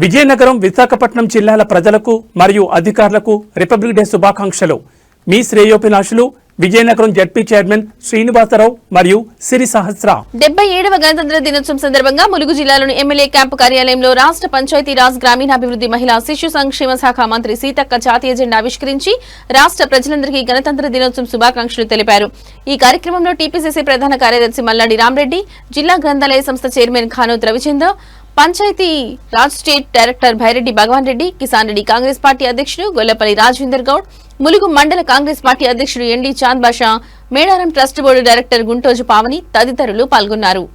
విజయనగరం, విశాఖపట్నం జిల్లాల ప్రజలకు మరియు అధికారులకు రిపబ్లిక్ డే శుభాకాంక్షలు. మీ శ్రేయోభిలాషులు విజయనగరం జడ్పీ చైర్మన్ శ్రీనివాసరావు మరియు సిరి సహస్ర. 77వ గణతంత్ర దినోత్సవం సందర్భంగా ములుగు జిల్లాలోని ఎమ్మెల్యే క్యాంపు కార్యాలయంలో రాష్ట్ర పంచాయతీరాజ్ గ్రామీణాభివృద్ధి మహిళా శిశు సంక్షేమ శాఖ మంత్రి సీతక్క జాతీయ జెండా ఆవిష్కరించి రాష్ట్ర ప్రజలందరికీ గణతంత్ర దినోత్సవం శుభాకాంక్షలు తెలిపారు. ఈ కార్యక్రమంలో టీపీసీసీ ప్రధాన కార్యదర్శి మల్లాడి రామరెడ్డి, జిల్లా గ్రంథాలయ సంస్థ chairman Khanoth Ravichandra, Panchayati Raj state director Bhaireddy Bhagwan Reddy, Kisan Reddy Congress party అధ్యక్షుడు గొల్లపల్లి రాజేందర్ గౌడ్, ములుగు మండల కాంగ్రెస్ పార్టీ అధ్యక్షుడు MD Chand Basha, Medaram trust board director Guntoju Pavani తదితరులు పాల్గొన్నారు.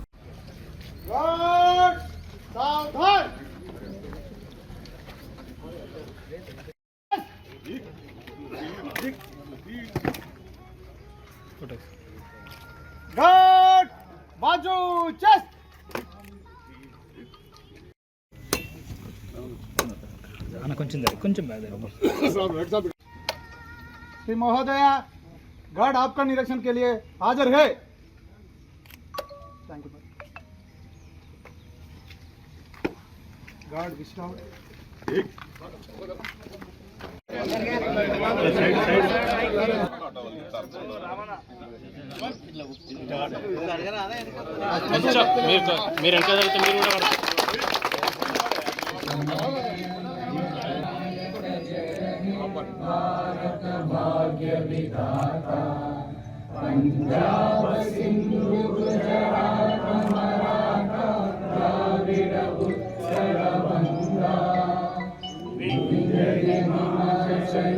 श्री महोदया, गार्ड आपका निरीक्षण के लिए हाजिर है. Thank you. गार्ड विस्टाउट మీరు ఎంత చదివితే మీరు కూడా भारत भाग्य विधाता पंजाब सिंधु गुजरात मराठा द्राविड़ उत्कल बंगा विंध्य हिमाचल